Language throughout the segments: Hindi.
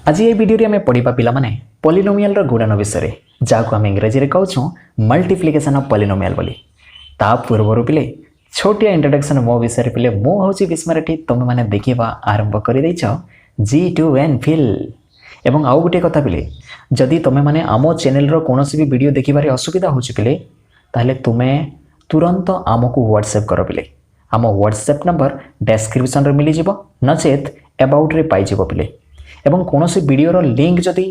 आज ये वीडियो में पढ़ा पिलाने पॉलिनोमियल गुणन विषय जहाँ आम इंग्रजी में कहूँ मल्टीप्लिकेशन ऑफ पॉलिनोमियल बोली। ता पूर्व पिले छोटिया इंट्रोडक्शन मो विषय पिले मुझे विस्मृति तुम मैंने देखा आरंभ कर G2N फिल एवं आउ गोटे कथा पिले जदि तुम मैंने आम चैनल कौन भी वीडियो देखिबारे असुविधा हो पिले ताहले तुम्हें तुरंत आमको व्हाट्सएप कर पिले। आम व्हाट्सएप नंबर डेस्क्रिप्शन रे मिल जिवो नचेत अबाउट रे पाई जिवो पिले एवं कौन सी वीडियो लिंक जदि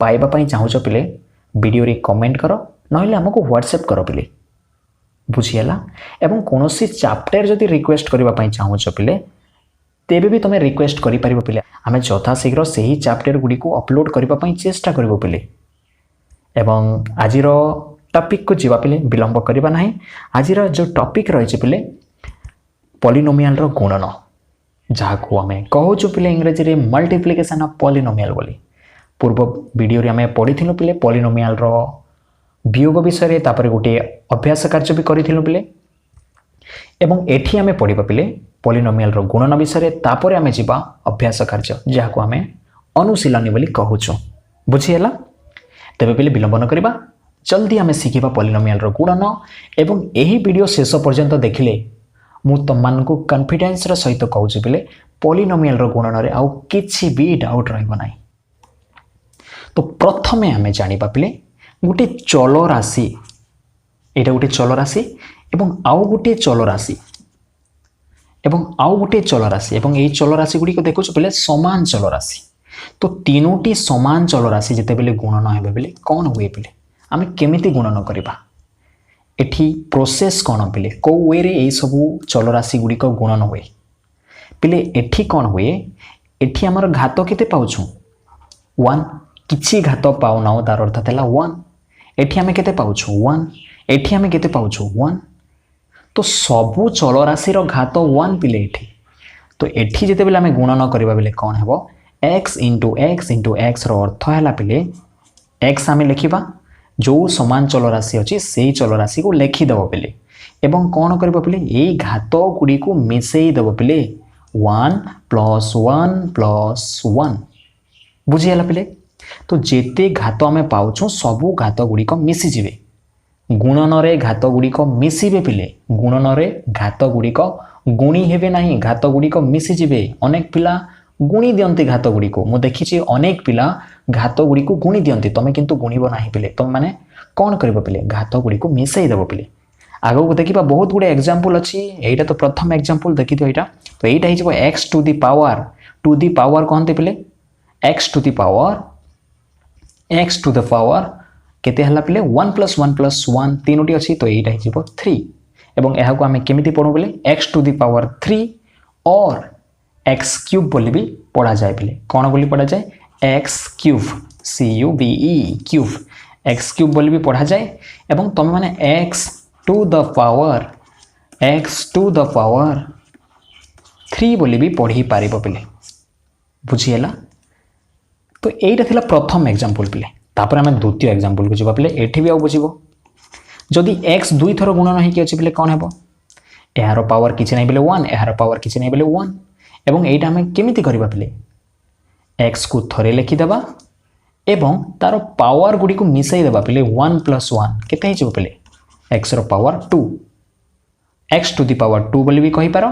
पाइबा पई चाहूछ पिले वीडियो रे कमेंट करो नहले हमको व्हाट्सएप करो पिले बुझियला। एवं कौन सी चैप्टर जदि रिक्वेस्ट करबा पई चाहूछ पिले तेबे भी तुम्हें रिक्वेस्ट करि परिबो पिले आमे यथा शीघ्र सही चैप्टर गुडी को अपलोड करबा पई चेष्टा करबो पिले। एवं आजिरो टॉपिक को जीवा पिले विलंब करबा नाही। आजिरो जो टॉपिक रहिছে पिले पॉलिनोमियल रो गुणन जहाँ को आम कहूँ पिले इंग्रजी रे मल्टीप्लिकेशन ऑफ पॉलिनोमियल बोली। पूर्व वीडियो रे आम पढ़ी पिले पॉलिनोमियल रो वियोग विषय तापर गोटे अभ्यास कार्य भी करिथिलु पिले एवं एठी आम पढ़ा पिले पॉलिनोमियल रो गुणन विषय तापर आम जीवा अभ्यास कार्य जहाँ को आम अनुशीलनी बोली कहूँ बुझीगला। तेबे पिले विलंब न करबा जल्दी आम शिखिबा पॉलिनोमियल रो गुणन एवं एही वीडियो शेष पर्यंत देखिले मु तुमको कॉन्फिडेंस सहित कहूँ पिले पॉलिनोमियल रो गुणन रे आउ किछि भी डाउट रहइबो नाही। तो प्रथमे आमे जानिबा पिले गोटे चल राशि एटा गोटे चल राशि एवं आउ गोटे चल राशि एवं आउ गोटे चल राशि एवं एई चल राशि गुडी को देखुछ पिले समान चल राशि। तो तीनोटी समान चल राशि जेते बेले गुणन हेबे बेले कोन हुए पिले आमे केमिति गुणन करबा एठी प्रोसेस कौन पिले को वे रे ए सबू चल राशि गुडी को गुणन हुए पिले एठी कौन हुए एठी हमर घात केते पाउछु 1 किछि घात पाउ नाउ तार अर्थ थला 1 एठी हमें केते पाउछु 1 एठी हमें केते पाउछु 1 तो सबू चल राशि रो घात 1 पिले एठी। तो एठी जेते बेले हमें गुणन करबा बेले कोन हेबो x * x रो अर्थ हैला पिले x हमें लिखिबा जो समान चल राशि अच्छी से चल राशि को लिखिदेव पिले एवं कौन कर पिले यही घात गुड़ी को मिसईदेव पिले 1 + 1 + 1 बुझीगला पिले। तो जेते घात आम पाउछु सबू घात गुड़िक मिसीजे गुणन रे घात गुड़िक मिसबे पिले गुणन रे घात गुड़िक गुणी हेबे नाही घात गुड़िक मिसीजे। अनेक पिला गुणी दियंती घात गुड़ी को मु देखी अनेक पिला घात गुड़ी को गुणी दियंती तुम किंतु गुणिब नाही पिले तुम माने कौन कर पिले घात गुड़ी को मिसई देव पिले। आग को देखा बहुत गुड़े एग्जांपल अच्छी एटा तो प्रथम एग्जांपल देखी तो यहाँ तो यहाँ हो x टू दी पावर कहते पिले x टू द पावर केते हला पिले 1 + 1 + 1 तीनोटी अच्छी तो यहाँ हो 3 एवं यहाँ को आम केमिति पढ़ू बोले x टू दी पावर 3 और एक्स क्यूब बोली भी पढ़ा जाए पिले कौन बोली पढ़ा जाए x cube CUBE cube x cube बोली भी पढ़ा जाए एवं तुम माने x टू द पावर 3 बोली भी पढ़ी पारिबो पिले बुझीगला। तो एटा थिला प्रथम एग्जांपल पिले तापर आम द्वितीय एग्जांपल को जीवा पिले एठी भी आ बुझिबो जदि x दुई थर गुणन होई कि अछि पिले कोन हेबो एहार पावर किछि नै बिले 1 एहार पावर किछि नै बिले 1 एवं एटा हमें केमिति करबा पिले x को थरे लिखिदेबा एवं तार पावर गुडी को मिसई देबा पिले 1 + 1 केते हिजो पिले x रो power 2 x to the power 2 बोली भी कहि पारो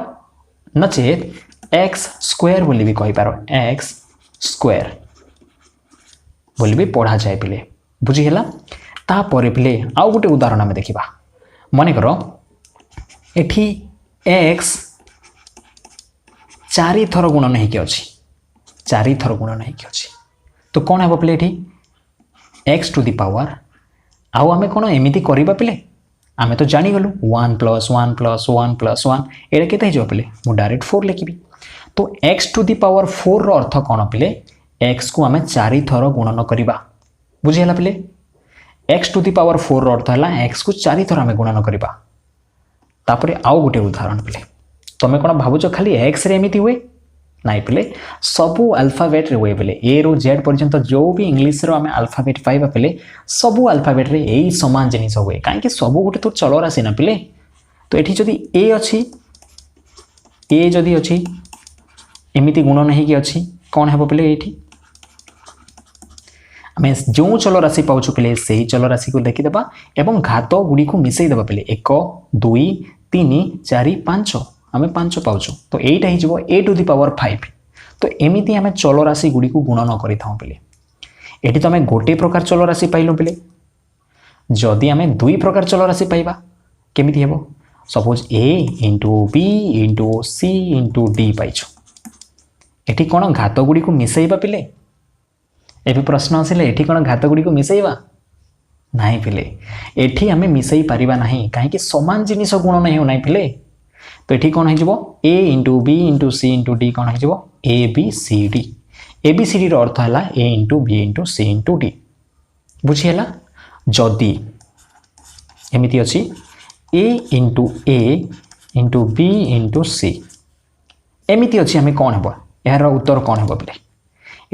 नचेत x स्क्वायर बोली भी कहि पारो x स्क्वायर बोली भी पढ़ा जाए पिले बुझीगला। ता परे पिले आउ गोटे उदाहरण हमें देखिबा माने करो एठी x 4 थर गुणन होइके अछि 4 थर गुणन होइके अछि तो कौन हेबो पिले एठी x टू दी पावर आउ आमे कोन एमिति करिबा पिले आमे तो जानि गलु 1 + 1 + 1 + 1 एटा केते हिजो पिले मु डायरेक्ट 4 लिखिबी। तो x टू दी पावर 4 रो अर्थ कोन पिले x को आमे 4 थर गुणन करिबा बुझियला पिले x टू दी पावर 4 रो अर्थ हला x को 4 थर आमे गुणन करिबा। तापरे आउ गोटे उदाहरण पिले तुम कौन भावुच खाली x रे एमिति हुए नाई पिले सबू अल्फाबेट रे हुए पिले ए रु z पर्यंत जो भी इंग्लिश रो आमे अल्फाबेट पाइबा पिले सबू अल्फाबेट रे एई समान जिनिस हुए काहे सबू गोटे तो चल राशि ना पिले। तो एठी जदि a अछि ए जदि अछि एमिति गुणन हेकी अछि कौन हेबो पिले एठी आम जो चल राशि पाचु पे से ही चल राशि को लिखिदेबा एवं घात गुड़ी को मिसईदेबा पे 1 2 3 4 5 आम 5 पाचु तो यहीटा हो a टू द पावर 5। तो एमती आम चल राशि गुड़ी को गुणन कर पे ये तो आम गोटे प्रकार चल राशि पाइलु पे जदि आम दुई प्रकार चल राशि पाइबा केमिति हेबो suppose a into b into c into d पाइछु एठी कौन घात गुड़ी को मिसईबा पिले एबे प्रश्न आसिले एठी कौन घात गुड़ी को मिसईबा नहीं पिले एठी आमे मिसई पारिबा नहीं कहीं समान जिनिस गुण नहीं हो नहीं पिले तो एठी कौन हो a into b into c into d कौन हो a b c d a b c d रो अर्थ है a into b into c into d बुझीला जदि एमिति अछि a into a into b into c एमिति अछि आमे कौन हेबो यार उत्तर कौन हेबो पिले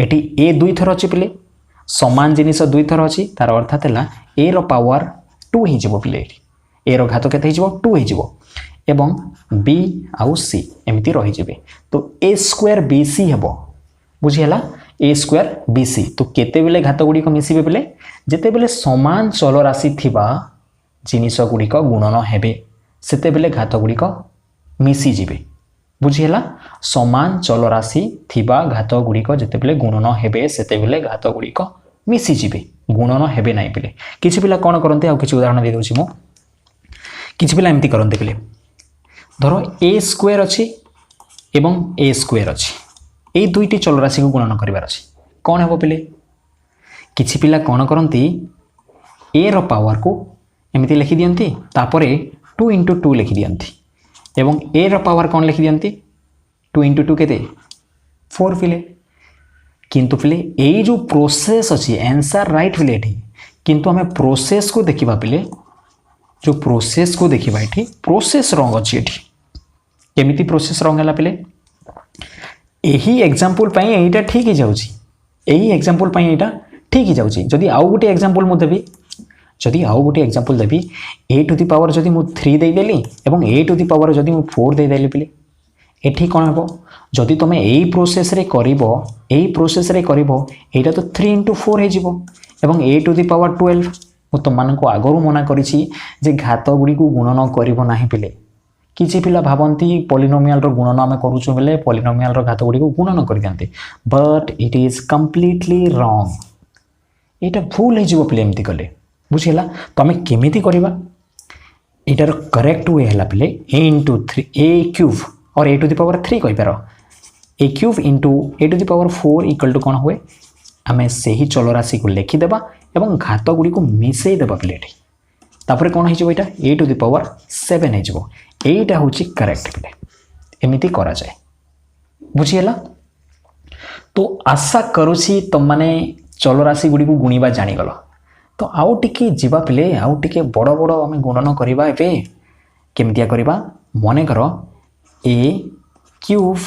एटी a दुई थर अछि पिले समान जिनिस दुई थर अछि तार अर्थात है a रो पावर 2 ही जिवो पिले a रो घात केते हिजबो 2 ही जिवो एवं b आउ c एमिति रहि जिवे तो a स्क्वायर bc हेबो बुझियला a स्क्वायर bc तो केते बेले घात गुडी को मिसिबे बेले जेते बेले समान चल राशि थिबा जिनिस गुडी को गुणन हेबे सेते बेले घात गुडी को मिसी जिवे बुझियला समान चल राशि थिबा घात गुडी को जेते बेले गुणन हेबे सेते बेले घात गुडी को मिसी जिवे गुणन हेबे नाही बेले किछि पिला कोन करन्ते आ किछि उदाहरण दे दोछि मु किछि पिला एमति करन्ते बेले धरो a स्क्वायर अछि एवं a स्क्वायर अछि ए दुईटी चल राशि को गुणन करिवार अछि कोन हेबो पिले किछि पिला कोन करन्ती a रो पावर को एमिति लिखि दियंती तापरे 2 इंटू 2 लिखि दियंती एवं a रो पावर कोन लिखि दियंती 2 इंटू 2 केते 4 पिले किंतु पिले ए जो प्रोसेस अछि आंसर राइट पिले एठी किंतु हमें प्रोसेस को देखिबा पिले जो प्रोसेस को देखिबा एठी प्रोसेस रंग अछि एठी केमिति प्रोसेस रंग हला पिले एही एग्जांपल पई एटा ठीक ही जाउची एही एग्जांपल पई एटा ठीक ही जाउची जदी आउ गुटे एग्जांपल मु देबी जदी आउ गुटे example Devi a to the power जदी मु 3 दे देली एवं a टू द पावर जदी मु 4 दे देली पिले एठी कोन हेबो जदी तमे एही प्रोसेस रे करिवो एटा तो 3 इंटू 4 हे जिवो एवं a टू द पावर 12 मु तो मान को आगरु मना करिछि जे घात गुडी को गुणन करिवो नाही पिले किछि पिला भाबंती पॉलिनोमियल रो गुणन आमे करूछु बेले पॉलिनोमियल रो घात गुडी को गुणन करि दियंते but it is completely wrong एटा भूल हे जिवो पिले एमति कले बुझिला तो आमे केमिति करिबा एटार करेक्ट वे हला पिले a इंटू 3 a क्यूब और a टू द पावर 3 कहि पारो a cube into a to the power 4 equal to कोन होए आमे सेही चल राशि को लिखि देबा एवं घात गुडी को मिसई देबा पिले एठी तापरे कोन हिजबो एटा a टू द पावर 7 हिजबो एटा होची करेक्ट पिले एमिति करा जाय बुझियला तो आशा करूछी तुम माने चल राशि गुडी को गुणीबा जानि गलो तो आउ टिके जीवा पिले आउ टिके बड़ बड़ आमे गुणन करबा एबे केमितिया करबा मने करो a cube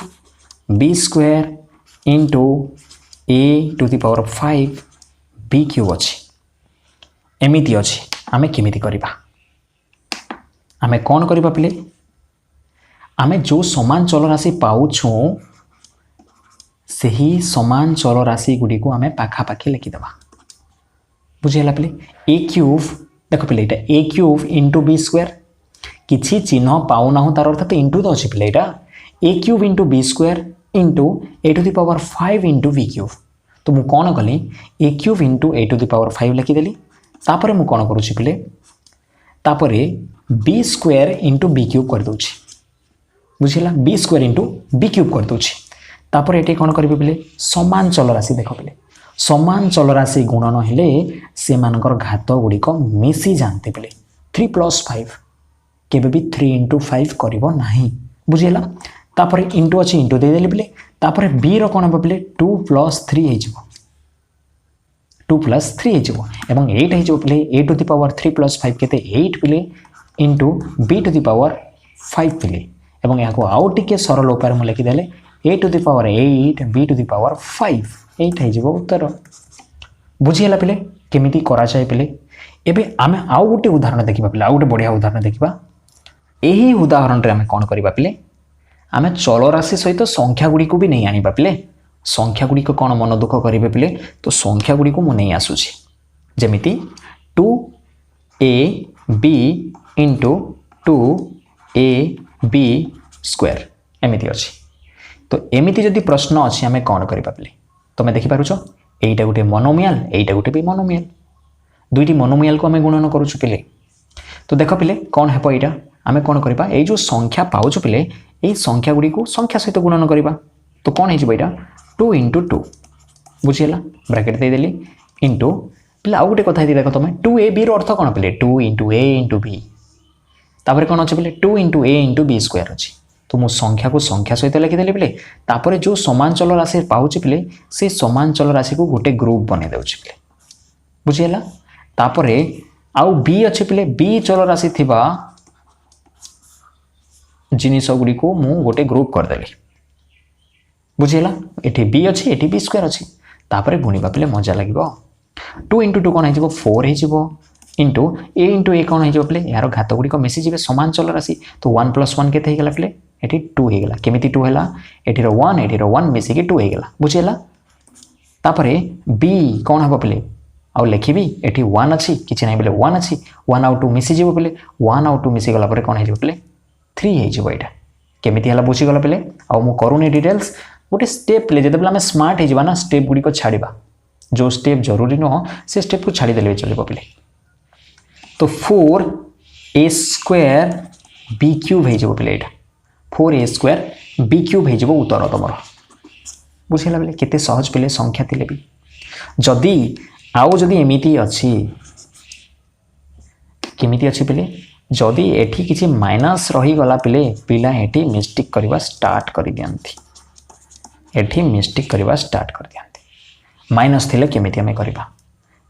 b square into a to the power 5 b cube अछि एमिति अछि आमे केमिति करबा आमे कोन करबा पिले आमे जो समान चल राशि पाउछु सही समान चल राशि गुडी को आमे पाखा पाखी लिखि देबा बुझेला पिले a क्यूब देखो पिले एटा a cube into b square किछि चिन्ह पाउ ना हो तार अर्थ तो इंटू तो अछि पिले एटा a cube into b square into a to the power 5 into b cube तो मु कोन कली a cube into a to the power 5 लिखि देली तापरे मु कोन करूछि पिले तापरे b square into b cube कर दोछि बुझिला b square into b cube कर दोछि तापरे एटे कोन करबे पिले समान चल राशि देखो पिले समान चल राशि गुणन हेले से मानकर घात गुडी को मिसी जानते पिले 3 + 5 केबे भी 3 इंटू 5 करिवो नाही बुझिला तापरे इंटू अछि इंटू दे देली पिले तापरे b रो कोन पिले 2 + 3 हे जिवो 2 + 3 हे जिवो एवं 8 हे जिवो पिले a टू द पावर 3 + 5 केते 8 पिले into b to the power 5 पिले एवं याको आउ टिके सरल उपाय म लिखि देले a to the power 8 b to the power 5 8 हे जिवो उत्तर बुझियला पिले केमिति करा जाय पिले एबे आमे आउ गोटे उदाहरण देखिबा पिले आउ गोटे बढ़िया उदाहरण देखिबा एही उदाहरण रे आमे कोन करिबा पिले आमे चल राशि सहित संख्या गुडी को भी नहीं आनिबा पिले संख्या गुड़िक कौन मन दुख करेंगे पिले तो संख्या गुड़ी को मु नहीं आसूची जमीती 2ab इंटू 2ab स्क्वायर एमती अच्छी तो एमती जदि प्रश्न अच्छी आम कौन करवा पिले तुम देखिपुच यहीटा गोटे मोनोमियल यहीटा गोटे भी मोनोमियल दुईटी मोनोमियल को आम गुणन करुचु पिले तो देख पिले कौन है यहाँ आम कौन करवा ये जो संख्या पाउछु पिले यही संख्या गुड़ी को संख्या सहित गुणन करवा तो कौन है 2 इंटू 2 बुझीगला ब्राकेट देदेली इंटू पिले आउ गोटे कथा देख तुम 2ab अर्थ कौन पिले 2 इंटू a इंटू b तापर कौन अच्छे पिले 2 into a into b square अच्छी तो मु संख्या को संख्या सहित लिखिदेली पिले तापर जो समांचल राशि पाउछि पिले से समांचल राशि को गोटे ग्रुप बने देउछि पिले बुझीगला तापर आउ b अच्छे पिले b चल राशि थिबा जिनिस गुड़ी को मु गोटे ग्रुप करदेली बुझीगला एठी b अच्छी एठी b स्क्वायर अच्छी तापर गुणिबा पिले मजा लगिबो 2 इंटू 2 कौन हो 4 हो इंटू a कौन हो पिले यार घात गुड़िक मिसीजे समांचल राशि तो 1 + 1 केते होगा पिले एठी 2 होगा केमिति 2 है एठीर 1 मिसिकी 2 होगा बुझीगला तापर b कौन हम पिले आउ लिखी एठी 1 अच्छी किसी ना बोले 1 अच्छी 1 आउ 2 मिसीजे पिले 1 आउ 2 मिसीगला कौन हो पिले 3 हो यहाँ केमिति है बुझीगला पिले आउ मु करूनी डिटेल्स गोटे स्टेप पिले जब आम स्मार्ट हो स्टेप गुड़िक छाड़ा जो स्टेप जरूरी नुह से स्टेप को छाड़देले चलो पिले तो 4a स्क्वायर b क्यूब हो पिले यहाँ 4a स्क्वायर b क्यूब हो उत्तर तुम बुझेगा पिले केते सहज पिले संख्या थिले भी जदि आउ जदि एमिति अच्छी केमिति अच्छी पिले जदि एठी किसी माइनस रही गला पिले पिला एठी मिस्टेक करवा स्टार्ट कर दियंती एठी मिस्टेक करवा स्टार्ट कर दियंती माइनस थिले केमिति हमें करवा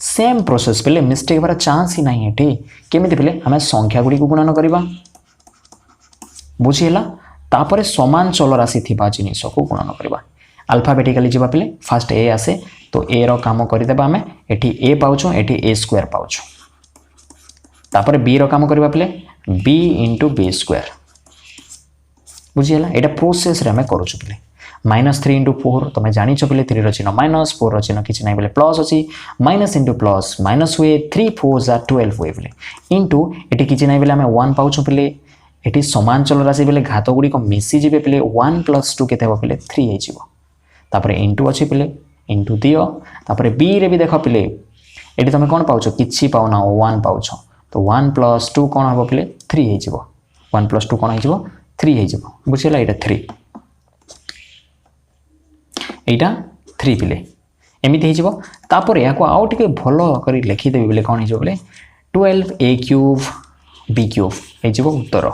सेम प्रोसेस पिले मिस्टेक बार चांस ही नहीं एठी केमिति पिले हमें संख्या गुड़ी को गुणन करवा बुझीगला तापर समान चल राशि थिबा जिनिस को गुणन करवा अल्फाबेटिकली जीवा पिले फास्ट ए आसे तो ए रो काम करदेबा हमें एठी ए पाउछु एठी a स्क्वायर पाउछु तापर b रो काम करवा पिले b इंटू b स्क्वायर बुझीगला एटा प्रोसेस रे हमें करूछु पिले -3 इंटू 4 तुम जानी पिले 3 चिन्ह माइनस 4 चिन्ह किसी ना बोले प्लस अच्छी माइनस इंटू प्लस माइनस हुए 3 4 12 हुए बोले इंटू ये किसी ना बोले आम 1 पाउछु पिले ये समांचल राशि बोले घात गुड़िक मिसीजे पिले 1 + 2 के पिले 3 होपर इंटू अच्छी पिले इंटू दियो तापर b रे भी देख पिले ये तुम कौन पाउछ किसी पाउना 1 पाउछ तो 1 + 2 कौन हम पिले 3 हो 1 + 2 कौन हो 3 हो बुझेगा यहाँ 3 एटा 3 पिले एमती होपर या आउ टे भल कर लिखिदेवी बोले कौन हो बोले 12a क्यूब b क्यूब हो उत्तर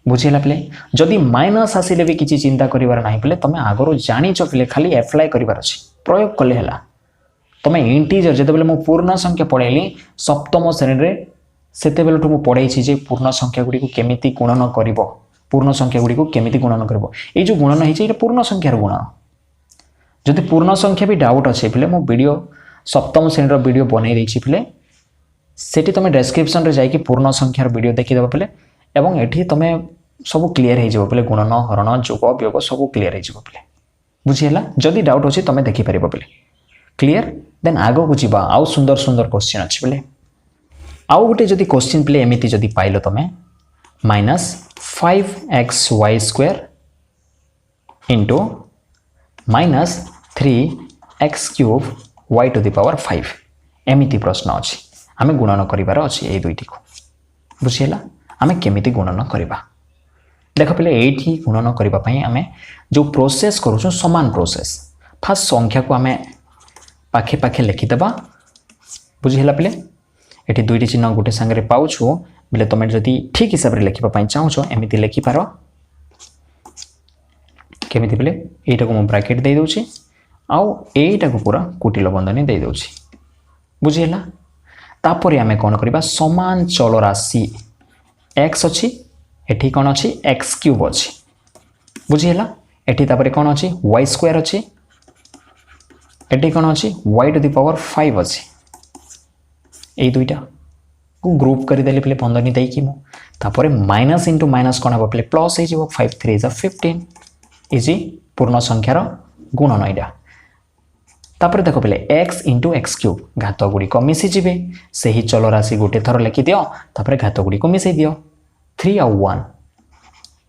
बुझेगा पिले जदि माइनस आसिले भी किसी चिंता करार ना पिले तुम आगु जाच पिले खाली एप्लाय करार अच्छी प्रयोग कले है तुम इंटीजर जो मुझे पूर्ण संख्या पढ़ेली सप्तम श्रेणी में से पढ़े पूर्ण संख्या गुड़ी को केमिति गुणन कर पूर्ण संख्या गुड़ी को केमिति गुणन कर ये जो गुणन है पूर्ण संख्यार गुणन जदि पूर्ण संख्या भी डाउट अच्छे पिले मो वीडियो सप्तम श्रेणी वीडियो बनई देछि पिले सेठी तुम डिस्क्रिप्शन रे जाइए पूर्ण संख्यार वीडियो देखिदेव पिले एवं एठी तुम सब क्लीयर हो पिले गुणन हरण जोग वियोग सब क्लीयर हो पिले बुझीगला जदि डाउट अच्छी तुम देखिपर पिले क्लीयर देन आगो को जीवा आउ सुंदर सुंदर क्वेश्चन अच्छे पिले आउ गोटे जदि क्वेश्चन पिले एमिति जदि पाइल तुम -5xy square into -3x³ y⁵ एमिति प्रश्न अच्छी आम गुणन करार अच्छी ये दुईटी को बुझीगला आम केमिति गुणन करवा देख पिले ये गुणन करने आम जो प्रोसेस करूँ समान प्रोसेस फास्ट संख्या को आम पाखे पाखे लिखिदेबा बुझीगला पिले ये दुईटी चिन्ह गोटे सांगे पाउछु बोले तुम जदि ठीक हिसाब से लिखापी चाहूँ एमती लिखिपार केमिति पिले यहीटा को ब्राकेट दे दूची आउ एटा को पूरा कुटिल बंधनी दे दूची बुझीगला तापर आम कौन करवा समान चल राशि x अच्छी एठी कौन अच्छी x³ अच्छी बुझीगला एठी तापर कौन अच्छी y स्क्वायर अच्छी एठी कौन अच्छी y⁵ अच्छी ये दुईटा को ग्रुप करदेली पिले बंधनी देकी तापर माइनस इंटू माइनस कौन हम पिले प्लस हो 5 3 15 इजी पूर्ण संख्यार गुणन एटा तापर देख पिले x इंटू एक्स क्यूब घात गुड़िक मिसीजे से ही चल राशि गोटे थर लिखि दियो तापर घात गुड़िक मिसई दियो 3 आउ 1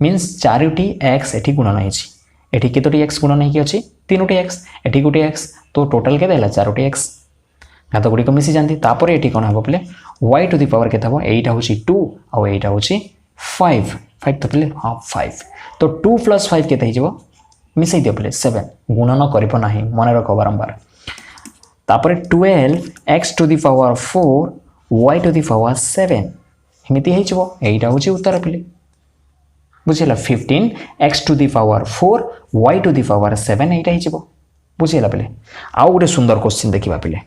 मीन्स 4टी x एठी गुणन होइछि एठी केतोटी x गुणन हेकि अछि 3टी x एठी गोटे x तो टोटल केते हला 4टी x घात गुड़िक मिसी जांती तापर एठी कोन हबो पिले y टू द पावर केते हबो एटा होछि 2 आउ एटा होछि 5 5 तो पिले हां 5 तो 2 + 5 केते हिजबो मिसई दियो पिले 7 गुणन करिपो नाही मने रख बारंबार तापर 12 x to the power 4 y to the power 7 एमिति हिजबो एटा होछि उत्तर पिले बुझिला 15 x to the power 4 y to the power 7 एटा हिजबो बुझिला पिले आउ गोटे सुंदर क्वेश्चन देखिबा पिले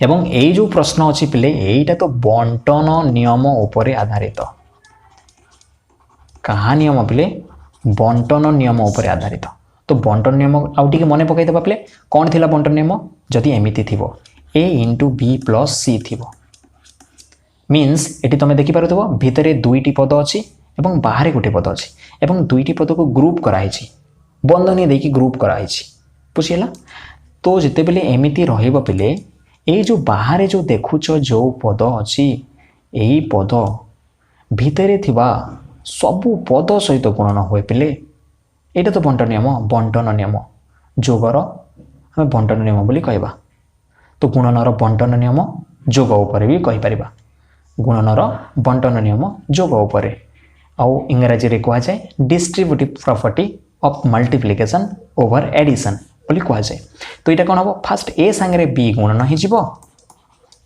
एवं एई जो प्रश्न अछि पिले एटा तो बंटन नियम उपरे आधारित कहा नियम पिले बंटन नियम उपरे आधारित तो बंटन नियम आउ टिके मने पकाई देबा पिले कोन थिला बंटन नियम जदि एमिति थिबो a * b + c थिबो मीन्स एटी तमे देखि पारुथबो भितरे दुईटी पद अछि एवं बाहर गोटे पद अछि एवं दुईटी पद को ग्रुप कराइछि बंधनी देकी ग्रुप कराइछि बुझिला तो जते बेले एमिति रहिबो पिले ए जो बाहर जो देखुछ जो पद अछि एही पद भितरे थिबा सबु पद सहित गुणन होय पिले एटा तो बंटन नियम जोगर हम बंटन नियम बोली कहबा तो गुणनर बंटन नियम जोग ऊपर भी कहि परिबा गुणनर बंटन नियम जोग ऊपर आउ इंग्रजी रे कहा जाय distributive property of multiplication over addition बोली कहा जाय तो एटा कोन हबो फर्स्ट a संगे b गुणन हि जिवो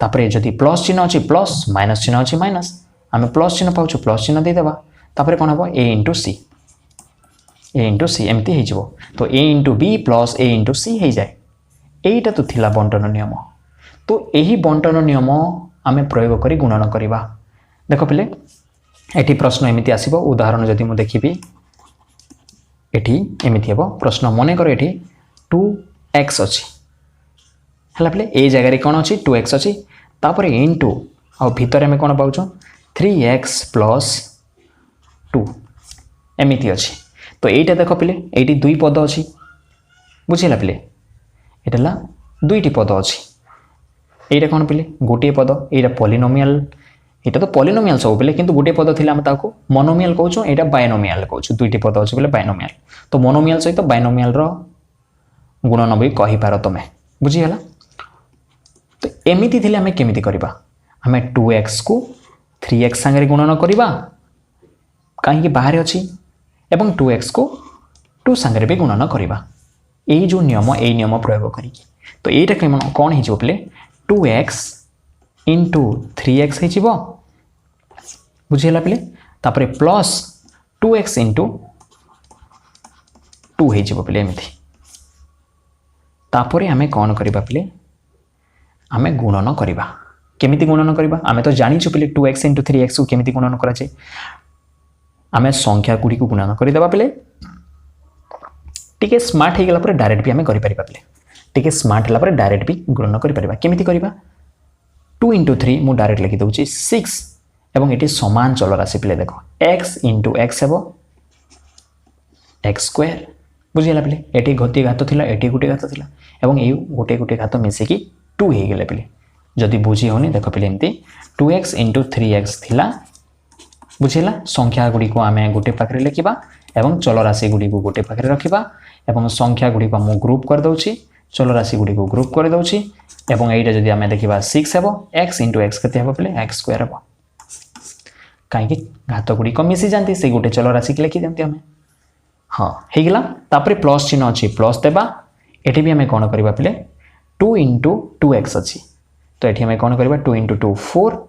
तापरे जदि प्लस चिन्ह अछि प्लस माइनस चिन्ह अछि माइनस आमे प्लस चिन्ह पाउछु प्लस चिन्ह दे देबा तापरे कोन हबो a * c एमती हे जिवो तो a * b + a * c हे जाय एटा तो थिला बंटन नियम तो एही बंटन नियम आमे प्रयोग करी गुणन करिबा देखो पिले एठी प्रश्न एमिति आसीबो उदाहरण जदि मु देखिबी एठी एमिति हेबो प्रश्न मने कर एठी 2x अछि हला पिले ए जगह रे कोन अछि 2x अछि तापर इनटू आ भितर में कोन पाउछो 3x + 2 एमिति अछि तो एटा देखो पिले एटी दुई पद अछि बुझिला पिले एटला दुईटी पद अछि एटा कोन पिले गोटे पद एटा पॉलिनोमियल एटा तो पॉलिनोमियल सब पिले किंतु गोटे पद थिला हम ताको मोनोमियल कहउछो एटा बायनोमियल कहउछो दुईटी पद अछि पिले बायनोमियल तो मोनोमियल सहित बायनोमियल रो गुणन भी कहि पारो तमे बुझि हला तो एमिति थिले हमें केमिति करबा हमें 2x को 3x संगे गुणन करबा काहे कि बाहर अछि एवं 2x को 2 संगे भी गुणन करबा एई जो नियम एई नियम प्रयोग करी तो एटा कोन हि जो पिले 2x * 3x हि जिवो बुझिला पिले तापरे प्लस 2x * 2 हि जिवो पिले एमिति तापरे हमें कौन करिबा पिले हमें गुणन करिबा केमिति गुणन करिबा हमें तो जानि छु पिले 2x * 3x को केमिति गुणन करा छै हमें संख्या गुडी को गुणन करि देबा पिले टिके स्मार्ट हे गेला पर डायरेक्ट भी हमें करि परिबा पिले टिके स्मार्ट हला पर डायरेक्ट भी गुणन करि परिबा केमिति करिबा 2 * 3 मु डायरेक्ट लिखि दउची 6 एवं एटी समान चल राशि पिले देखो x * x हेबो x² बुझिला पिले एटी गति घात थिला एटी गुटे घात थिला एवं ए गुटे गुटे घात मिसे की 2 हे गेले पिले जदि बुझी होनी देखो पिले एमती 2x * 3x थिला बुझिला संख्या गुडी को आमे गुटे पाखरे लिखिबा एवं चल राशि गुडी को गुटे पाखरे रखिबा एवं संख्या गुडी को मु ग्रुप कर दउची चल राशि गुडी को ग्रुप कर दउची एवं एटा जदि आमे देखिबा 6 हेबो x * x कते हेबो पिले x² हेबो काहे कि घात गुडी को मिसी जानती से गुटे चल राशि के लिखि जानती हमें हाँ हे गेला तापरे प्लस चिन्ह अछि प्लस देबा एठी भी हमें कोन करबा पिले 2 * 2x अछि तो एठी हमें कोन करबा 2 * 2 4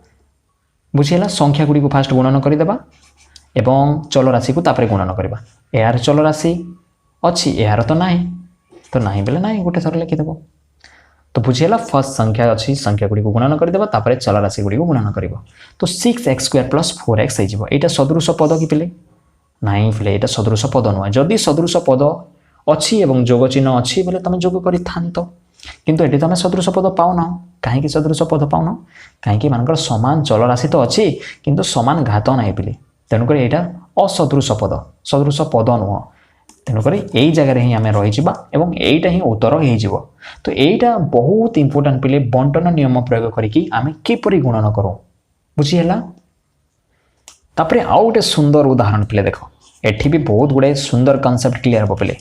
बुझिला संख्या गुडी को फास्ट गुणन करि देबा एवं चल राशि को तापरे गुणन करबा एआर चल राशि अछि एआर तो नाही बेले नाही गुटे थर लिखि देबो तो बुझिला फर्स्ट संख्या अछि संख्या गुडी को गुणन करि देबा तापरे चल राशि गुडी को गुणन करबो तो 6x² + 4x हे जिवो एटा सदृश पद कि पिले नाही पिले एटा सदृश पद न जदि सदृश पद अछि एवं जोग चिन्ह अछि बोले तमे जोग करि थांतो किंतु एटी तमे सदृश पद पाउना काहे कि सदृश पद पाउना काहे कि मानकर समान चल राशि तो अछि किंतु समान घात नाही पिले तेनु कर एटा असदृश पद न तेणुक यही जगह ही आम रही एटा ही उत्तर हो। तो यहीटा बहुत इंपोर्टाट पिले बंटन नियम प्रयोग करके आम किपरि गुणन करूँ बुझीगला। तापर आउ गोटे सुंदर उदाहरण पिले देख एठी भी बहुत गुड़ाए सुंदर कॉन्सेप्ट क्लियर हो पिले।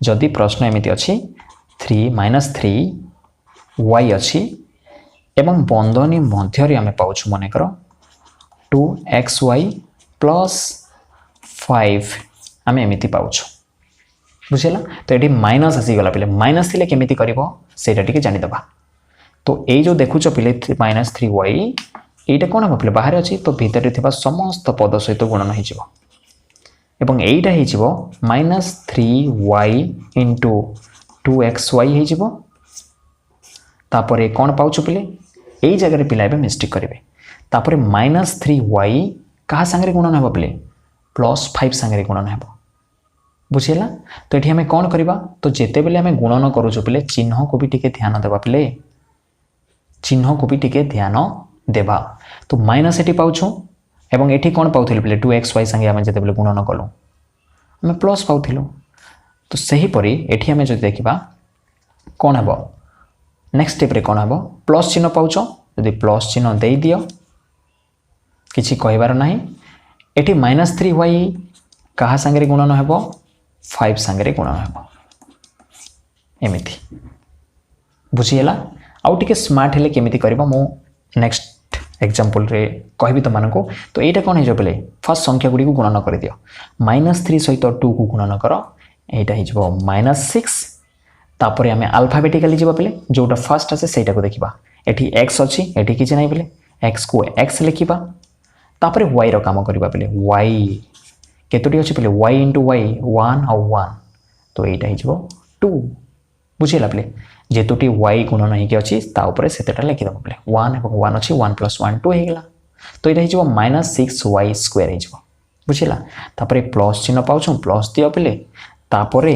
जदि प्रश्न एमती अच्छी 3 - 3y अच्छी एवं बंधनी मध्य आम पाऊँ मनकर 2xy + 5 आम एमती पाऊँ बुझेगा। तो ये माइनस आसीगला पिले माइनस थी केमी कर जानीदे। तो ये जो देखुच पिले -3y यहीटा कौन हम पिले बाहर अच्छी तो भितर समस्त पद सहित गुणन हो यहीटा हो -3y × 2xy हो। कौन पाउछ पिले यही जगह पिला ए मिस्टेक करेंगे। तापर -3y क्या सांगे गुणन हो पिले +5 सांगे गुणन हो बुझेगा। तो ये आम कौन करवा तो जिते बेले आम गुणन करूँ पिले चिन्ह को भी टिके ध्यान देवा पिले चिन्ह को भी टिके ध्यान देवा। तो माइनस एटी पाऊँ एवं एटी कौन पाऊँ पिले 2xy सांगे आम जिते बेले गुणन कलु आम प्लस पाऊँ। तो सहीपरि एटी आम जो देखा कौन हम नेक्स्ट स्टेप रे कौन हम प्लस चिन्ह पाऊँ यदि प्लस चिन्ह दे दियो किसी कहबार ना एटी -3y क्या सांगे गुणन हो 5 सांगे गुणन हो एमती बुझीगला। आउ टे स्मार्ट हेले केमिति करबा मु नेक्स्ट एग्जांपल रे कहबी तो मानको। तो एटा कौन हो पिले फर्स्ट संख्या गुडी को गुणन कर दियो -3 सहित 2 को गुणन कर एटा हो -6। तापर आम अल्फाबेटिकली जीवा पिले जोटा फर्स्ट आसे सेटा को देखिबा एठी x अछि एठी किछि नै पिले x को x लिखिबा। तापर y रो काम करबा पिले y केतोटी अछि पिले y * y 1 और 1 तो एटा हो 2 बुझेला पिले जेतोटी y गुणन होइके अछि ता ऊपर सेतेटा लिखि दबो पिले 1 और 1 अछि 1 + 1 2 हेगला। तो एटा हो -6y² हो बुझेला। तापर प्लस चिन्ह पाउछु प्लस दियो पिले तापर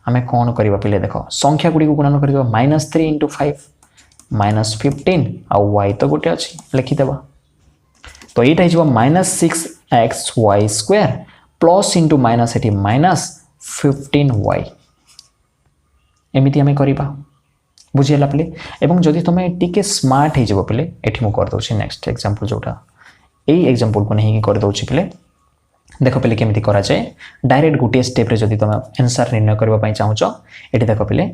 आमे कौन करबा पिले देख संख्या गुडी को गुणन करबा -3 × 5 -15 और y तो गोटे अछि लिखि देबा। तो एटा हो -6xy² plus into minus eighty -15y एमती आम करवा बुझीगला पिले। एवं जदि तुम टिके स्मार्ट हो पिले एठी मु कर दउछि नेक्स्ट एग्जांपल जोटा यही एग्जांपल को नहीं कर दउछि पिले देख पिले केमिति करा जाए डायरेक्ट गोटे स्टेप रे जदि तुम आंसर निर्णय करबा पई चाहूछ एठी देख पिले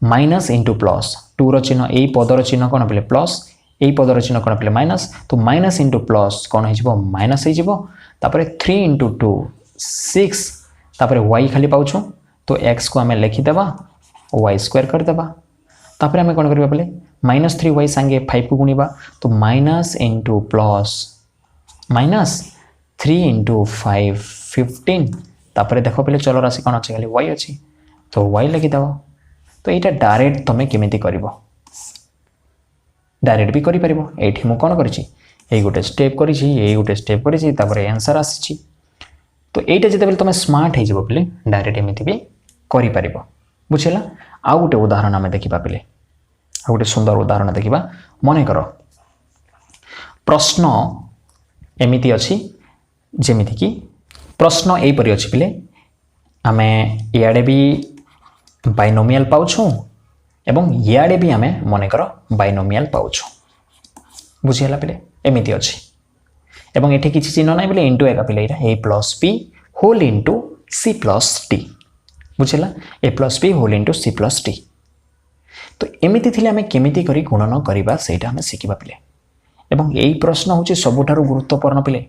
माइनस इंटू प्लस 2 रो चिन्ह यही पदर चिन्ह कौन पिले प्लस यही पदर चिन्ह कौन पिले माइनस। तो माइनस इंटू प्लस कौन हो माइनस हो 3 × 2 6 तापर y खाली पाउछ तो x को आम लिखिदेवा y² करदेवा। तापर आम कौन करबा पिले -3y सांगे 5 को गुणिबा तो माइनस इंटू प्लस -3 × 5 15 तापर देख पिले चलो राशि कौन अच्छे खाली y अच्छी तो y लिखिदेवा। तो यहाँ डायरेक्ट तुम केमिति करिवो डायरेक्ट भी करि परिबो एठी मु कौन करिछि एई गोटे स्टेप करिछि एई गोटे स्टेप करिछि तापर आंसर आसीछि। तो एटा जते बेले तुम स्मार्ट हो जिवो पिले डायरेक्ट एमिति भी करि परिबो बुझिला। आउ गोटे उदाहरण आमे देखिबा पिले आउ गोटे सुंदर उदाहरण देखिबा मने करो प्रश्न एमिति अछि जेमिति कि प्रश्न एई परि अछि पिले आमे इयाडे भी बाइनोमियल पाउछु एवं इयाडे भी आमे मने करो बाइनोमियल पाउछु बुझिला पिले एमिति अछि एवं एठी किछि चिन्ह नै बोले इनटू एका पिले A plus B whole into C plus D बुझिला A plus B whole into C plus D. तो एमिति थिले आमे केमिति करी गुणन करिबा सेटा आमे सिखिबा पिले एवं एई प्रश्न होछि सबुठारु गुरुत्वपूर्ण पिले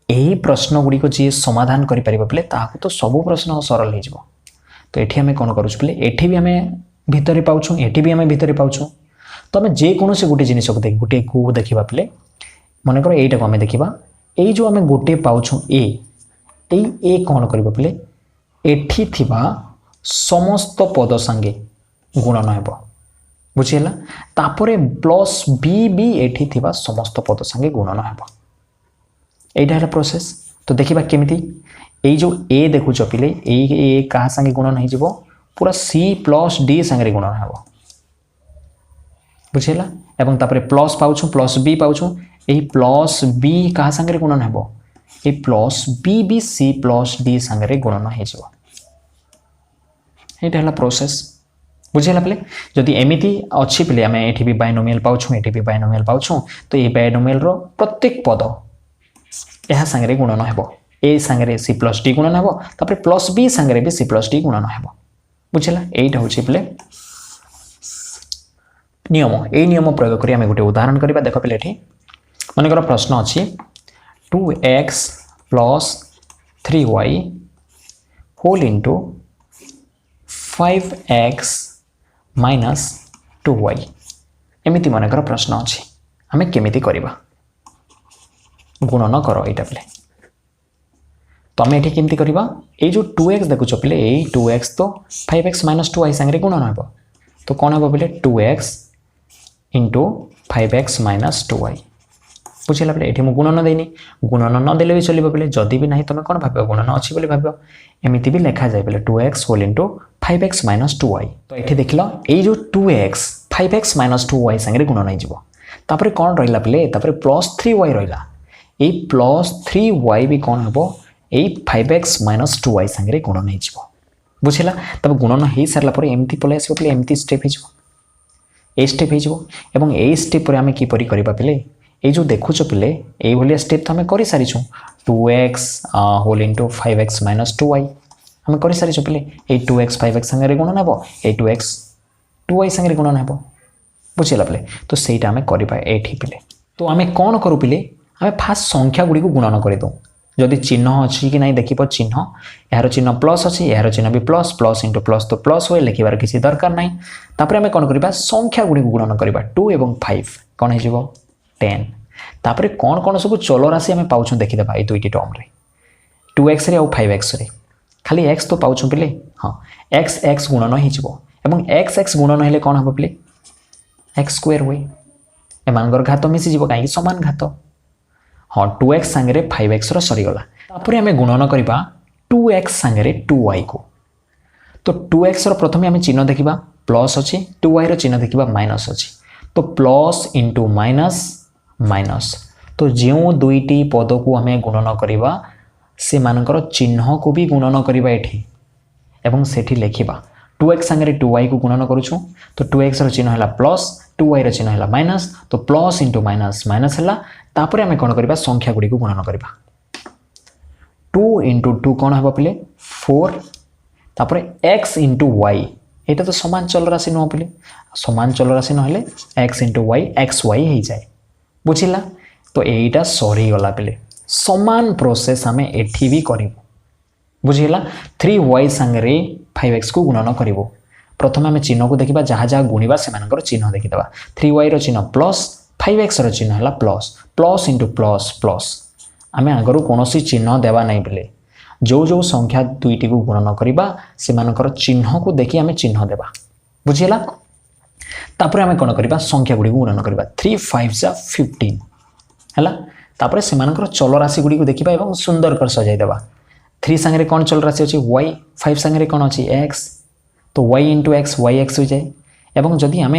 एई प्रश्न गुडी को जे समाधान करि परिबा पिले ताहाको तो सब प्रश्न सरल हे जिवो। तो एठी आमे कोन करूछु पिले एठी भी आमे भितरे पाउछु एठी भी आमे भितरे पाउछु। तो आमे जे कोनोसे गोटे जिनिस को देख गोटे को देखिबा पिले मन कर एटा को आमे देखिबा एई जो आमे गोटे पाउछु ए कोन करबा पिले एठी थिबा समस्त पद संगे गुणन हेबो बुझिला। तापरे प्लस बी भी एठी थिबा समस्त पद संगे गुणन हेबो एटा है प्रोसेस। तो देखिबा केमिति एई जो ए देखुछ पिले ए कहा संगे गुणन हे जिवो पूरा सी प्लस डी संगे गुणन हेबो बुझिला। एवं तापरे प्लस पाउछु प्लस बी पाउछु एई प्लस बी कहा संगे गुणन हेबो ए प्लस बी भी सी प्लस डी संगे गुणन हे जिवो ये है प्रोसेस बुझेगा पे जदि एमती अच्छी पे आम ये भी बायनोमियल पाऊँ ये भी बायनोमियल पाऊँ तो ये बायनोमियल प्रत्येक पद यह सांगे गुणन हो ए सांगे सी प्लस डी गुणन हो तापर प्लस बी सांगे भी सी प्लस डी गुणन हो बुझेगा यहीटा हूँ पे नियम यही नियम प्रयोग करी आम गोटे उदाहरण करवा देख पे ये मनकर प्रश्न अच्छी 2x plus 3y whole into 5x minus 2y एमती मनकर प्रश्न अच्छी आम केमी करवा गुणन कर यहाँ पे तो आम ये केमती करवा ये जो 2x देखुच पे यही 2x तो 5x माइनस 2y सांगे गुणन हो तो कौन हम पे 2x into 5x minus 2y बुझेगा पे ये मुझे गुणन देनी गुणन नदेले भी चलो पे जदि भी ना तुम कौन भाव गुणन अच्छी बोली भाव एमती भी लिखा जाए पे 2x whole into 5x minus 2y तो ये देख लो ये जो 2x 5x माइनस 2y सांगे गुणन होपर कौन रहा पे प्लस 3y रहा ये प्लस 3y भी कौन हम यही 5x माइनस 2y सांगे गुणन हो बुझेगा तब गुणन हो सारापर एमती पलि आस एमती स्टेप हो स्टेप हो ये स्टेप आम किपर करवा पे ये जो देखुच पे ये स्टेप तो आम कर सारी 2x whole into 5x minus 2y आम कर सारी पे ये 2x 5x सांगे गुणन हो ये 2x 2y सांगे गुणन हो बुझेगा पे तो सहीटा आम करवा ये पे तो आम कौन करूँ पे आम फास्ट संख्या गुड़ी को गुणन करदे जदि चिन्ह अच्छी कि ना देखिए चिन्ह यार चिन्ह प्लस अच्छी यार चिन्ह भी प्लस प्लस इंटू प्लस तो प्लस हुए लिखार किसी दरकार ना तापर आम कौन करवा संख्या गुड़ी को गुणन करवा 2 और 5 कौन हो 10 तापर कौन कौन सब चल राशि आम पाँच देखीदे ये दुईटी टर्म 2x और 5x खाली x तो पाँच पे हाँ x x गुणन हो x x गुणन हेले कौन हम पे x स्क्वायर हुए एम घात मिसीज कहीं सामान घात हाँ 2x सांगे 5x सरीगला तापर आम गुणन करवा 2x सांगे 2y को तो 2x प्रथम आम चिन्ह देखा प्लस अच्छी 2y चिन्ह देखा माइनस अच्छी तो प्लस इंटू माइनस माइनस तो जो दुईटी पद को आम गुणन करवा से मानकर चिन्ह को भी गुणन करवा ये एवं सेठी लिखा 2x सांगे 2y को गुणन करुँ तो 2x चिन्ह है प्लस 2y चिन्ह है माइनस तो प्लस इंटू माइनस माइनस है तापर आम कौन करवा संख्या गुड़ी को गुणन करवा 2 इंटू 2 कौन हम पे 4 तापर x इंटू y यहाँ तो सामान चल राशि नुह पे सामान चल राशि ना x into y x y हो जाए बुझला तो यहीटा सरीगला पे सामान प्रोसेस आम एठी भी करूँ बुझीगला 3y सांगे 5x को गुणन करूँ प्रथम आम चिन्ह को देखा जहाँ जहाँ गुणवा से चिन्ह देखीदे 3y चिन्ह प्लस 5x चिन्ह है plus plus into plus plus आम आगर कौन चिन्ह देवा नहीं बोले जो जो संख्या दुईटी को गुणन करवा से चिन्ह को देखी आम चिन्ह देवा बुझीगला तापर आम कौन करवा संख्या गुड़ी गुणन करवा 3 5 जा 15 है तापर से चल राशि गुड़ी को देखा और सुंदर कर सजाईदेवा 3 सांगे कौन चल राशि अच्छी y 5 सांगे कौन अच्छी x तो y into x y x हो जाए एवं जदि आम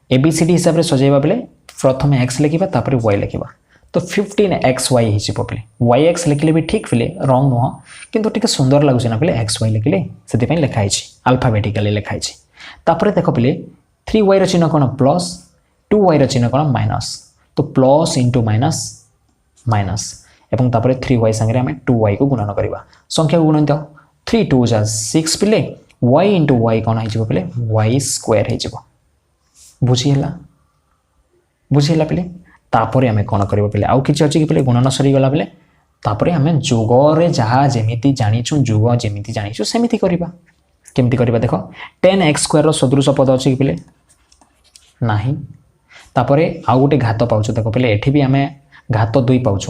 ABCD हिसाब से सजाइबा बेले प्रथम x लिखा तापर y लिखा तो 15xy हो पे yx लिखले भी ठीक पे रंग नुह किंतु टिके सुंदर लगुच ना पे xy लिखले से लिखाई अल्फाबेटिकली लिखाई तापर देख पे 3y चिन्ह कौन प्लस 2y चिन्ह कौन माइनस तो प्लस इंटू माइनस माइनस एवं तापर 3y सांगे आम 2y को गुणन करवा संख्या गुणन दो 3 2 जा 6 पे y इंटू y कौन हो पे y स्क्वायर हो बुझीगला बुझीगला पे तापर आम कौन कर पे आउ कि अच्छी पे गुणन सरीगला बेले तापर आम जोगरे जहाँ जमी जाचु जोग जमी जाचु सेमती करवा केमती करवा देख 10x स्क्वायर सदृश पद अच्छी पे ना तापर आउ गोटे घात पाँच देख पे ये भी आम घात 2 पाँच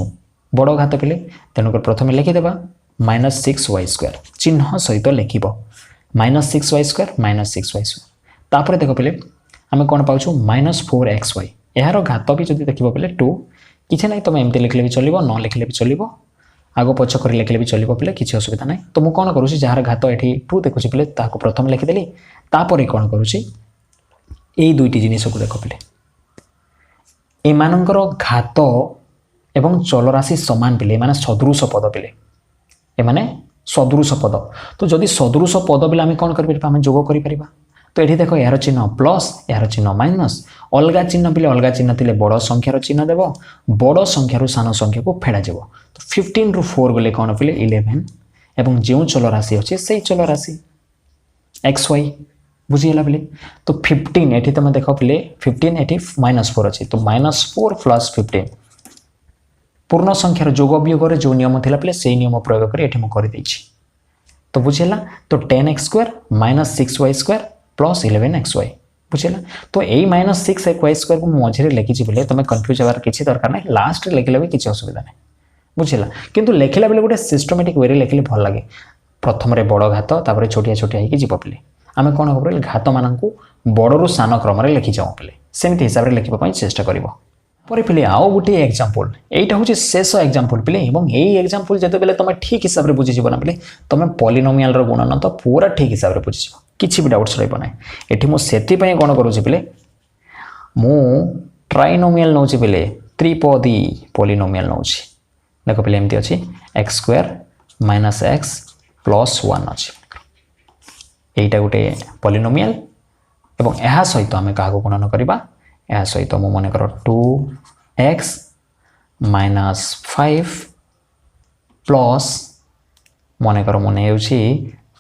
बड़ घात पे तेणुक प्रथम लिखिदेवा -6y स्क्वायर चिन्ह सहित लिख -6y स्क्वायर -6y स्क्वायर तापर देख पे आम कौन पाँच -4xy यार घात भी जब देख पे 2 किसी ना तुम एमती लिखले भी चलो न लिखले भी चलो आग पछ कर लिखले भी चलो पे किसी असुविधा ना तो मुझे कौन करुँच जार घात ये 2 देखुची पे प्रथम लिखिदेली तापर कौन करुँची यही दुईटी जिनिस को देख पे एमानंकर घात एवं चल राशि समान पे माने सदृश पद पे एमाने सदृश पद तो जदि सदृश पद बेले आम कौन करें जोग कर तो ये देख यार चिन्ह प्लस यार चिन्ह माइनस अलग चिन्ह पे अलग चिन्ह थे बड़ संख्यार चिन्ह देव बड़ संख्यार सान संख्या को फेड़ा तो 15 ରୁ 4 गले कौन पे 11 एवं जो चल राशि अच्छे से चल राशि एक्स वाई बुझीगला पे तो 15 ये तुम देख पे 15 ये -4 अच्छे तो -4 + 15 पूर्ण संख्यार जोग वियोग जो नियम था पे से नियम प्रयोग कर तो बुझेगा तो 10x² - 6y² + 11xy बुझेगा तो यही -6y² को मझे लिखी बोले तुम कन्फ्यूज हमार किसी दरकार ना लास्ट लिखले भी किसी असुविधा नहीं बुझेगा किंतु लिखला बेले गोटे सिस्टमेटिक वे लिखले भल लगे प्रथम बड़ घात तापर छोटिया छोटिया होगी जीव पे आम कौन कर घात मान बड़ू सान क्रम लिखी जाऊँ पे सेमती हिसाब से लिखा चेष्टा कर पे आउ गोटे एग्जांपल यहाँ हूँ शेष एग्जांपल पे यही एग्जांपल जो बेले तुम ठीक हिसाब से बुझीज ना पे तुम पॉलिनोमियल गुणन तो पूरा ठीक हिसाब से बुझीज किसी भी डाउट्स रहा ये मुझे कौन करुँच पे मु ट्राइनोमियल नौ पे त्रिपदी पॉलिनोमियल नौ देख पे एमती अच्छी x² - x + 1 अच्छी यहीटा गोटे पॉलिनोमियल एवं यह सहित आम क्या गुणन करवा यह सहित मु मन कर 2x - 5 प्लस मन कर मन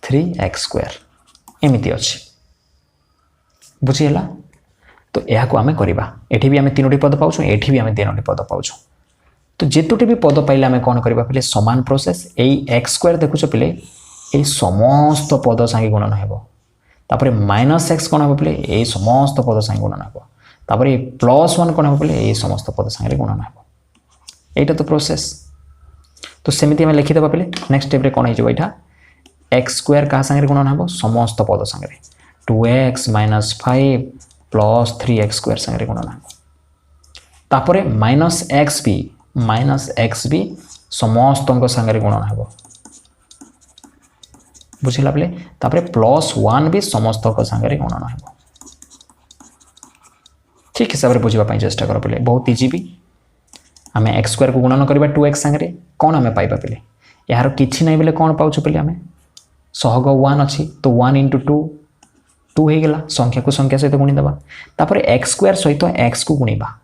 3x² एमती अच्छी बुझीगला तो यह आम करवा ये भी आम 3टी पद पाऊँ ये भी आम 3टी पद पाऊँ तो जितोटी भी पद पाइले आम कौन करवा पे समान प्रोसेस यही x² देखुच पे ये समस्त पद सांगे गुणन होपर -x कौन हम पे ये समस्त पद सांगे गुणन होपर ये +1 कौन हम पे ये समस्त पद सांगे गुणन हो यहाँ तो प्रोसेस तो सेमती आम लिखिदेवा पे नेक्स्ट स्टेप कौन हो x² क्या सांगे गुणन हो समस्त पद सांगे 2x - 5 + 3x² सांगे गुणन होपर -x भी समस्त सांगे गुणन हो बुझला पे +1 भी समस्त सांगे गुणन हो ठीक हिसाब से बुझापी चेष्टा कर पे बहुत इजी भी आम x² को गुणन करवा 2x सांगे कौन आम पाइबा पे यार किसी ना बेले कौन पाऊँ पे आम सहग 1 अच्छी तो 1 × 2 2 हो गला संख्या को संख्या सहित गुणीदेवा x² सहित x को गुणा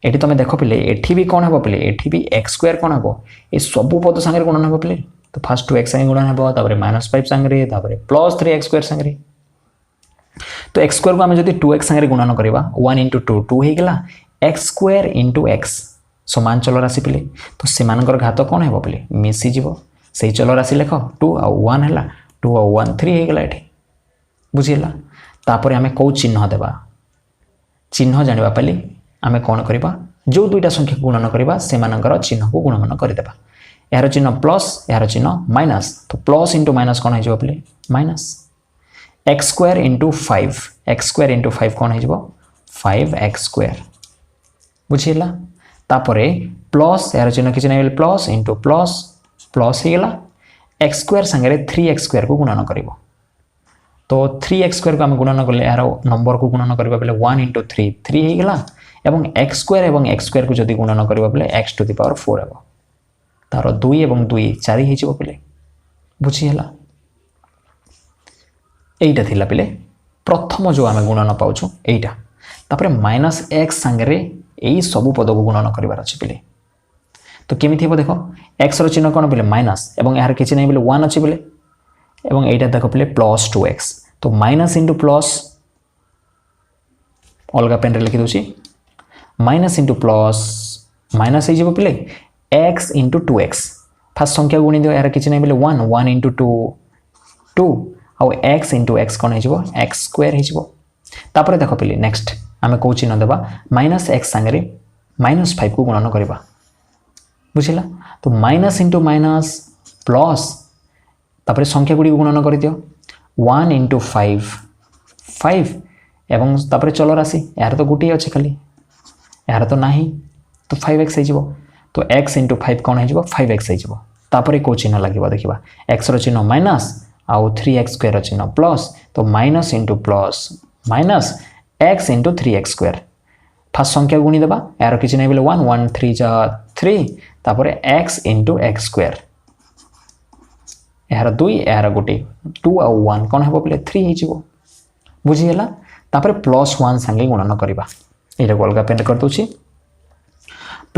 ये तुम देख पे ये भी कौन हम पे ये भी x² कौन हम ये सबू पद सांगे गुणन हम पे तो फास्ट 2x सांगे गुणन हो -5 सांगे +3x² सांगे तो x² को आम जो 2x सांगे गुणन करवा 1 × 2 2 हो गला x² × x समान चल राशि पे तो सेमानकर घात कौन हो पे मिसीज से चल राशि लेख 2 और 1 है 2 और 1 3 हो गला ये बुझीगला तापर आम कौ चिन्ह देवा चिन्ह जाना पे आम कौन करवा जो दुईटा संख्या गुणन करवा से चिन्ह को गुणन करदेवा यार चिन्ह प्लस यार चिन्ह माइनस तो प्लस × माइनस कौन हो पे माइनस x² × 5 x² × 5 कौन हो 5x² बुझीगला तापर प्लस यार चिन्ह किसी ना प्लस × प्लस प्लस हो गला x² सांगे 3x² को गुणन कर तो 3x² को आम गुणन कले यार नंबर को गुणन करवा बेले 1 × 3 3 हो गला एवं x² एवं x² को जदि गुणन करवा बेले x⁴ हम तार 2 और 2 4 हो पे बुझीगला यहीटा थिला पे प्रथम जो आम गुणन पाऊँ यहीटा तापर -x सांगे यही सबू पद को गुणन करार अच्छे पे तो केमी हम देख x चिन्ह कौन पे माइनस एवं यार किसी ना बोले 1 अच्छे पे एवं यहीटा देख पे +2x तो माइनस × प्लस अलग पेन लिखी दूसरी माइनस × प्लस माइनस हो पे x × 2x फास्ट संख्या गुणी दियो यार किसी ना बोले 1 1 × 2 2 आउ x × x कौन हो x² हो देख पे नेक्स्ट आम कौ चिन्ह देवा -x सांगे -5 को गुणन करवा बुझीगला तो माइनस × माइनस प्लस तापर संख्या गुड़ी गुणन कर दियो 1 × 5 5 एवं तापर चल राशि यार तो गोटे अच्छे खाली यार तो ना तो 5x हो तो x × 5 कौन हो 5x होपर कौ चिन्ह लगे देखा x चिन्ह माइनस आउ 3x² चिन्ह प्लस तो minus × plus minus x × 3x² fast संख्या गुणी देवा यार किसी ना बोले 1 1 3 3 तापर x × x² यार 2 यार गोटे 2 आउ 1 कौन हे बोले 3 हो बुझीगला तापर +1 संगे गुणन करवा ये अलग पेन कर दूसरी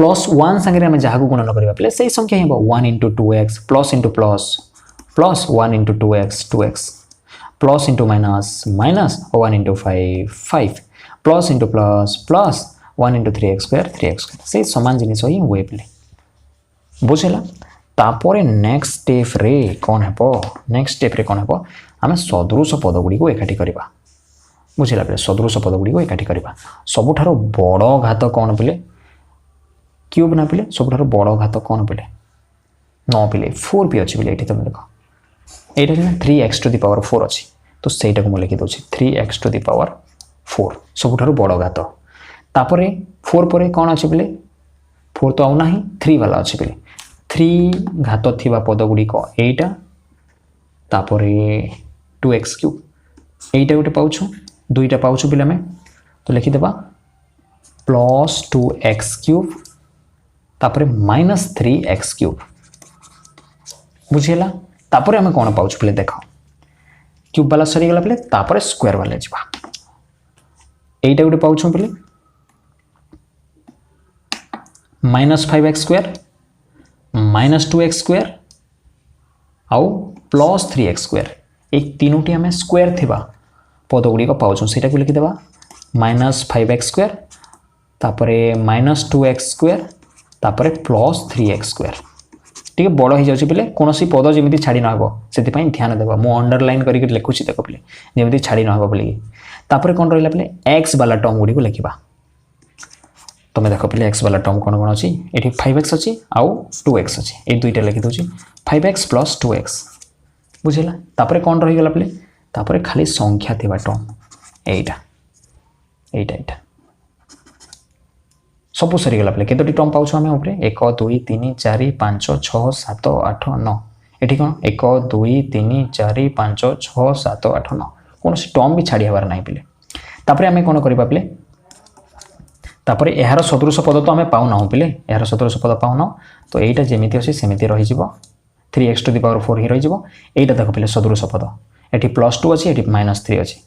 +1 संगे आम जहाँ गुणन करवा पे से संख्या ही 1 into 2x plus into plus 1 into 2x plus into minus minus 1 into 5 plus into plus 1 into 3x² से सामान जिनिस ही हुए पे बुझेगा तापर नेक्स्ट स्टेप रे कौन है नेक्स्ट स्टेप रे कौन है आम सदृश पद गुड़ी को एकाठी करवा बुझेगा पे सदृश पद गुड़ी को एकाठी करवा सबुठार बड़ घात कौन पे क्यूब ना पे सबुठार बड़ घात कौन पे 9 पे 4 भी अच्छी ये तुम देख यहाँ 3x टू दी पावर 4 अच्छी तो सहीटा को मुझे लिखी दूसरी 3x टू दी पावर 4 सबुठार बड़ घात तापर 4 पर कौन अच्छे पे 4 तो आउना 3 वाला अच्छे पे 3 घात थी पद गुड़िक एटा तापर 2x³ एटा गोटे पाउछु दुईटा पाउछु पे आम तो लिखिदेवा +2x³ तापर -3x³ बुझीगला तापर आम कौन पाउछु पे देख क्यूब वाला सरीगला पे तापर स्क्वायर वाला जा एटा गोटे पाउछु पे -5x² -2x² आउ +3x² एक तीनोटी आम स्क्वायर थिबा पद गुड़िक पाउछुं सेटा को लिखिदेवा -5x² तापर -2x² तापर +3x² टी बड़ हो जाए पे कौन पद जमी छाड़ी नब से ध्यान देवा मुझे अंडरलाइन करके लिखुची देख पे जमी छाड़ी नब बोल तापर कौन रहा पे एक्स वाला टर्म गुड़ी को लिखा तुम देख पे एक्स वाला टर्म कौन कौन अच्छी ये 5x अच्छी आउ 2x अच्छी ये दुईटा लिखी दूसरी 5x + 2x बुझेगा तापर कौन रहीगला पे तापर खाली संख्या थी टर्म एटा एटा एटा सब सरीगला पे केतोटी टर्म पाउछ आम उपरे 1 2 3 4 5 6 7 8 9 एठी कौन 1 2 3 4 5 6 7 8 9 कौन टर्म भी छाड़ी हबार नहीं पे तापर आम कौन करवा पे तापर यार सदृश पद तो आम पाऊना पे यार सदृश पद पाऊना तो यहीटा जमी अच्छे सेमती रही 3x टू दी पावर 4 ही रही यहीटा देख पे सदृश पद ये +2 अच्छी ये -3 अच्छी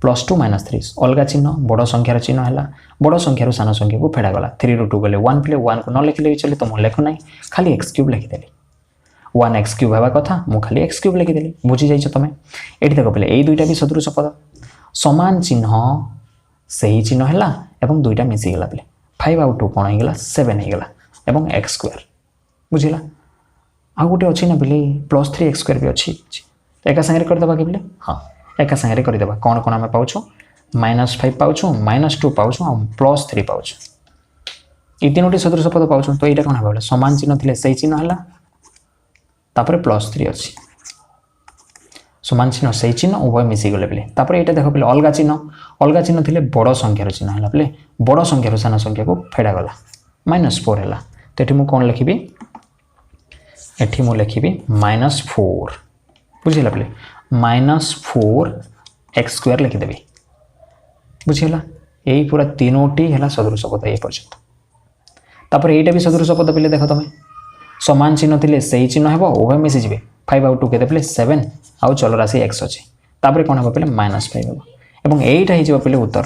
+2 -3 अलग चिन्ह बड़ संख्यार चिन्ह है बड़ संख्यार सान संख्या को फेड़ागला 3 रू 2 गले 1 पे 1 को न लिखिले भी चले तो मुझे लिखुना खाली x³ लिखिदेली 1x³ हवा कथा मुझे खाली x³ लिखिदेली बुझी जाइए तुम ये देख पे यही दुईटा भी सदृश पद समान चिन्ह से ही चिन्ह है एवं दुईटा मिसीगला पे 5 आउ 2 कौन होगा 7 होगा एवं x² बुझेगा आ गोटे अच्छी ना पे +3x² भी अच्छी एका सागर करदे कि पे हाँ एका सागर करदे कौन कौन आम पाउछु -5 पाउछु -2 पाउछु और +3 पाउछु ये तीनोटी सदृश पद पाउछु तो यहाँ कौन है समान चिन्ह थे से चिन्ह है तापर +3 अच्छी समान चिन्ह से चिन्ह उभय मिसीगले पे तापर यहाँ देख पे अलग चिन्ह थे बड़ संख्यार चिन्ह है पे बड़ संख्यार सान संख्या को फेड़ागला -4 है तो ये मुझे कौन लिखी एठी मु लिखी -4 बुझेगा पे -4x² लिखिदेवी बुझेगा यही पूरा तीनोटी है सदृश पद ये पर्यंत तापर यहीटा भी सदृश पद पे देख तुम समान चिन्ह थे से चिन्ह है उभय मिसीजे 5 आउ 2 के 7 आउ चल राशि x अच्छी तापर कौन हम पे -5 हम एटा हो पे उत्तर।